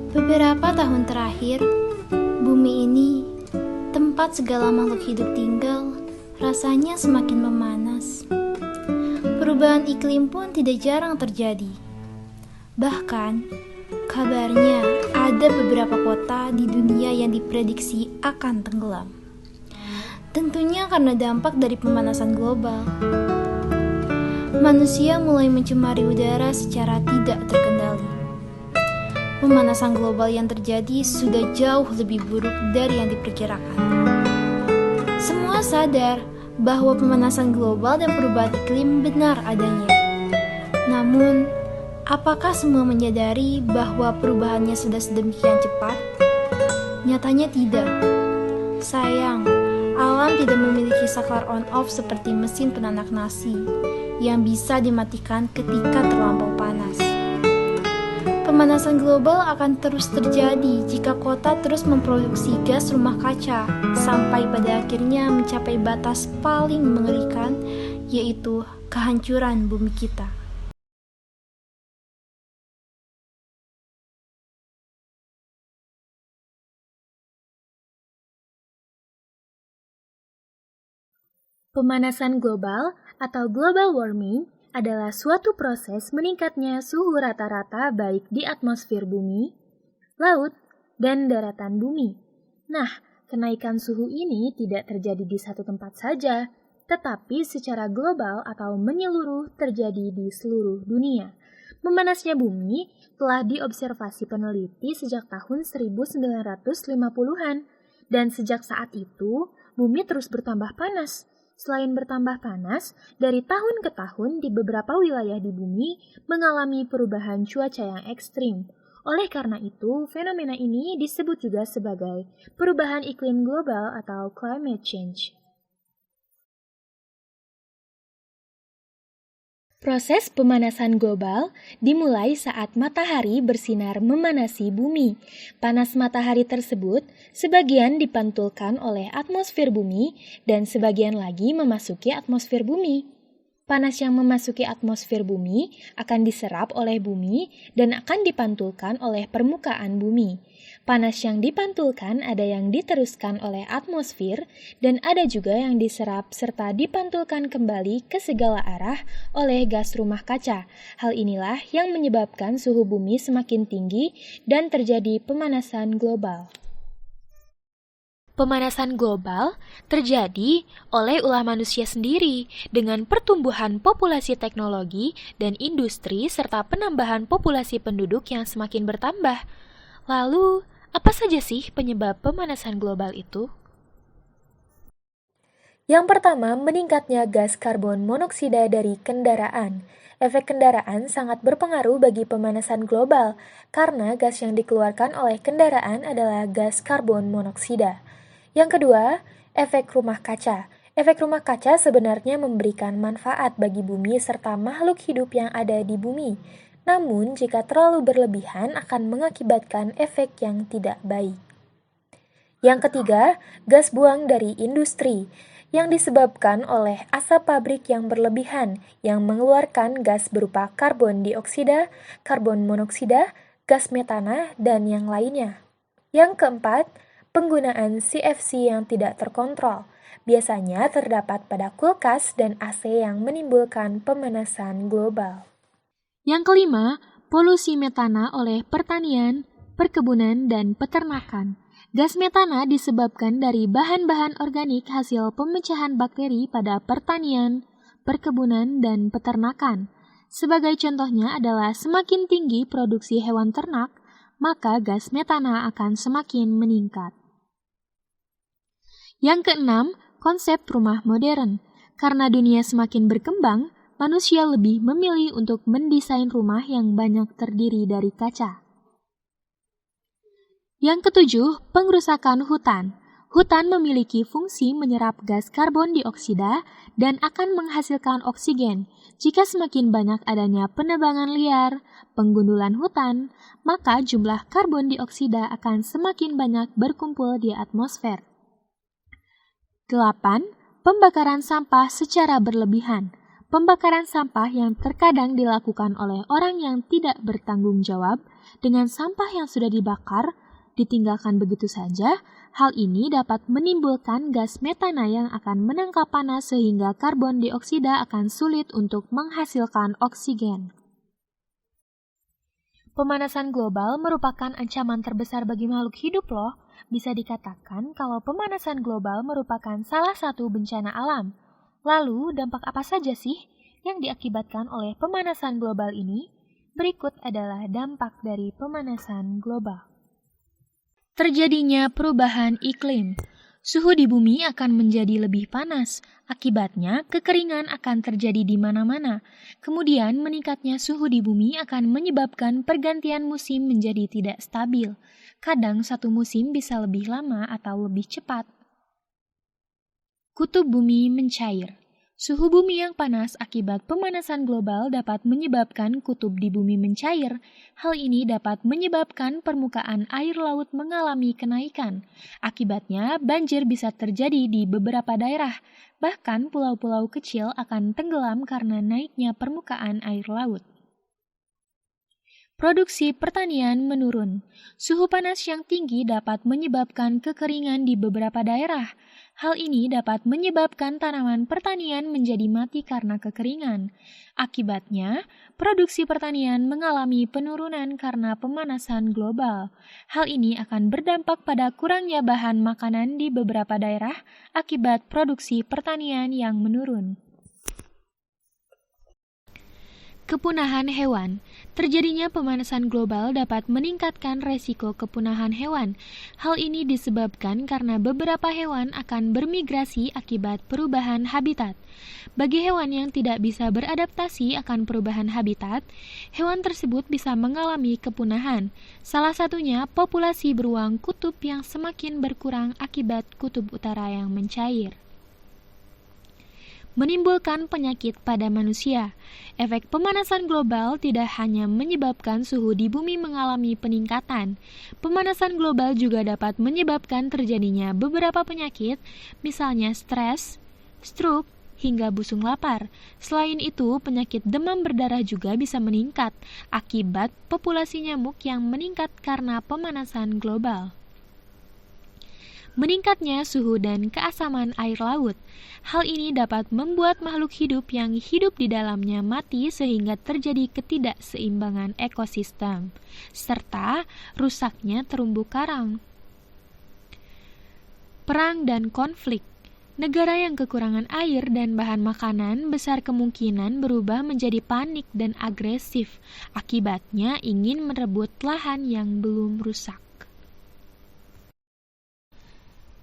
Beberapa tahun terakhir, bumi ini, tempat segala makhluk hidup tinggal, rasanya semakin memanas. Perubahan iklim pun tidak jarang terjadi. Bahkan, kabarnya ada beberapa kota di dunia yang diprediksi akan tenggelam. Tentunya karena dampak dari pemanasan global. Manusia mulai mencemari udara secara tidak terkendali. Pemanasan global yang terjadi sudah jauh lebih buruk dari yang diperkirakan. Semua sadar bahwa pemanasan global dan perubahan iklim benar adanya. Namun, apakah semua menyadari bahwa perubahannya sudah sedemikian cepat? Nyatanya tidak. Sayang, alam tidak memiliki saklar on-off seperti mesin penanak nasi yang bisa dimatikan ketika terlampau panas. Pemanasan global akan terus terjadi jika kota terus memproduksi gas rumah kaca sampai pada akhirnya mencapai batas paling mengerikan, yaitu kehancuran bumi kita. Pemanasan global atau global warming adalah suatu proses meningkatnya suhu rata-rata baik di atmosfer bumi, laut, dan daratan bumi. Nah, kenaikan suhu ini tidak terjadi di satu tempat saja, tetapi secara global atau menyeluruh terjadi di seluruh dunia. Memanasnya bumi telah diobservasi peneliti sejak tahun 1950-an, dan sejak saat itu bumi terus bertambah panas. Selain bertambah panas, dari tahun ke tahun di beberapa wilayah di bumi mengalami perubahan cuaca yang ekstrim. Oleh karena itu, fenomena ini disebut juga sebagai perubahan iklim global atau climate change. Proses pemanasan global dimulai saat matahari bersinar memanasi bumi. Panas matahari tersebut sebagian dipantulkan oleh atmosfer bumi dan sebagian lagi memasuki atmosfer bumi. Panas yang memasuki atmosfer bumi akan diserap oleh bumi dan akan dipantulkan oleh permukaan bumi. Panas yang dipantulkan ada yang diteruskan oleh atmosfer dan ada juga yang diserap serta dipantulkan kembali ke segala arah oleh gas rumah kaca. Hal inilah yang menyebabkan suhu bumi semakin tinggi dan terjadi pemanasan global. Pemanasan global terjadi oleh ulah manusia sendiri dengan pertumbuhan populasi teknologi dan industri serta penambahan populasi penduduk yang semakin bertambah. Lalu, apa saja sih penyebab pemanasan global itu? Yang pertama, meningkatnya gas karbon monoksida dari kendaraan. Efek kendaraan sangat berpengaruh bagi pemanasan global karena gas yang dikeluarkan oleh kendaraan adalah gas karbon monoksida. Yang kedua, efek rumah kaca. Efek rumah kaca sebenarnya memberikan manfaat bagi bumi serta makhluk hidup yang ada di bumi. Namun, jika terlalu berlebihan akan mengakibatkan efek yang tidak baik. Yang ketiga, gas buang dari industri yang disebabkan oleh asap pabrik yang berlebihan yang mengeluarkan gas berupa karbon dioksida, karbon monoksida, gas metana, dan yang lainnya. Yang keempat, penggunaan CFC yang tidak terkontrol. Biasanya terdapat pada kulkas dan AC yang menimbulkan pemanasan global. Yang kelima, polusi metana oleh pertanian, perkebunan, dan peternakan. Gas metana disebabkan dari bahan-bahan organik hasil pemecahan bakteri pada pertanian, perkebunan, dan peternakan. Sebagai contohnya adalah semakin tinggi produksi hewan ternak, maka gas metana akan semakin meningkat. Yang keenam, konsep rumah modern. Karena dunia semakin berkembang, manusia lebih memilih untuk mendesain rumah yang banyak terdiri dari kaca. Yang ketujuh, pengrusakan hutan. Hutan memiliki fungsi menyerap gas karbon dioksida dan akan menghasilkan oksigen. Jika semakin banyak adanya penebangan liar, penggundulan hutan, maka jumlah karbon dioksida akan semakin banyak berkumpul di atmosfer. 8. Pembakaran sampah secara berlebihan. pembakaran sampah yang terkadang dilakukan oleh orang yang tidak bertanggung jawab dengan sampah yang sudah dibakar, ditinggalkan begitu saja, hal ini dapat menimbulkan gas metana yang akan menangkap panas sehingga karbon dioksida akan sulit untuk menghasilkan oksigen. Pemanasan global merupakan ancaman terbesar bagi makhluk hidup loh. Bisa dikatakan kalau pemanasan global merupakan salah satu bencana alam. Lalu, dampak apa saja sih yang diakibatkan oleh pemanasan global ini? Berikut adalah dampak dari pemanasan global. Terjadinya perubahan iklim. Suhu di bumi akan menjadi lebih panas. Akibatnya, kekeringan akan terjadi di mana-mana. Kemudian, meningkatnya suhu di bumi akan menyebabkan pergantian musim menjadi tidak stabil. Kadang satu musim bisa lebih lama atau lebih cepat. Kutub bumi mencair. Suhu bumi yang panas akibat pemanasan global dapat menyebabkan kutub di bumi mencair. Hal ini dapat menyebabkan permukaan air laut mengalami kenaikan. Akibatnya, banjir bisa terjadi di beberapa daerah. Bahkan pulau-pulau kecil akan tenggelam karena naiknya permukaan air laut. Produksi pertanian menurun. Suhu panas yang tinggi dapat menyebabkan kekeringan di beberapa daerah. Hal ini dapat menyebabkan tanaman pertanian menjadi mati karena kekeringan. Akibatnya, produksi pertanian mengalami penurunan karena pemanasan global. Hal ini akan berdampak pada kurangnya bahan makanan di beberapa daerah akibat produksi pertanian yang menurun. Kepunahan hewan. Terjadinya pemanasan global dapat meningkatkan resiko kepunahan hewan. Hal ini disebabkan karena beberapa hewan akan bermigrasi akibat perubahan habitat. Bagi hewan yang tidak bisa beradaptasi akan perubahan habitat, hewan tersebut bisa mengalami kepunahan. Salah satunya populasi beruang kutub yang semakin berkurang akibat kutub utara yang mencair. Menimbulkan penyakit pada manusia. Efek pemanasan global tidak hanya menyebabkan suhu di bumi mengalami peningkatan. Pemanasan global juga dapat menyebabkan terjadinya beberapa penyakit, misalnya stres, stroke, hingga busung lapar. Selain itu, penyakit demam berdarah juga bisa meningkat akibat populasi nyamuk yang meningkat karena pemanasan global. Meningkatnya suhu dan keasaman air laut. Hal ini dapat membuat makhluk hidup yang hidup di dalamnya mati sehingga terjadi ketidakseimbangan ekosistem, serta rusaknya terumbu karang. Perang dan konflik. Negara yang kekurangan air dan bahan makanan besar kemungkinan berubah menjadi panik dan agresif. Akibatnya ingin merebut lahan yang belum rusak.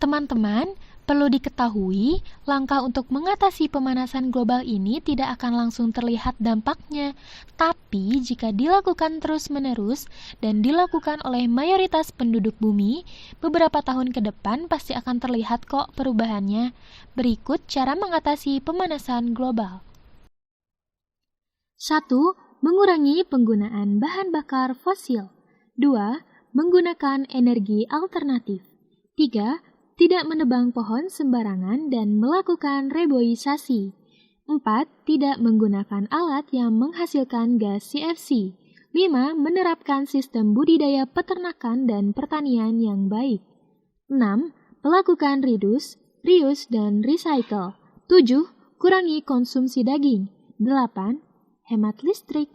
Teman-teman, perlu diketahui, langkah untuk mengatasi pemanasan global ini tidak akan langsung terlihat dampaknya. Tapi, jika dilakukan terus-menerus dan dilakukan oleh mayoritas penduduk bumi, beberapa tahun ke depan pasti akan terlihat kok perubahannya. Berikut cara mengatasi pemanasan global. 1. Mengurangi penggunaan bahan bakar fosil. 2. Menggunakan energi alternatif. 3. Tidak menebang pohon sembarangan dan melakukan reboisasi. 4. Tidak menggunakan alat yang menghasilkan gas CFC. 5. Menerapkan sistem budidaya peternakan dan pertanian yang baik. 6. Melakukan reduce, reuse, dan recycle. 7. Kurangi konsumsi daging. 8. Hemat listrik.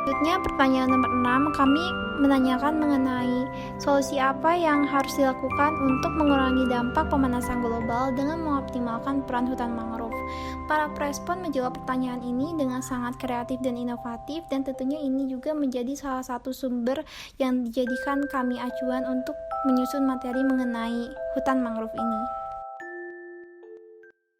Selanjutnya, pertanyaan nomor 6, kami menanyakan mengenai solusi apa yang harus dilakukan untuk mengurangi dampak pemanasan global dengan mengoptimalkan peran hutan mangrove. Para perespon menjawab pertanyaan ini dengan sangat kreatif dan inovatif, dan tentunya ini juga menjadi salah satu sumber yang dijadikan kami acuan untuk menyusun materi mengenai hutan mangrove ini.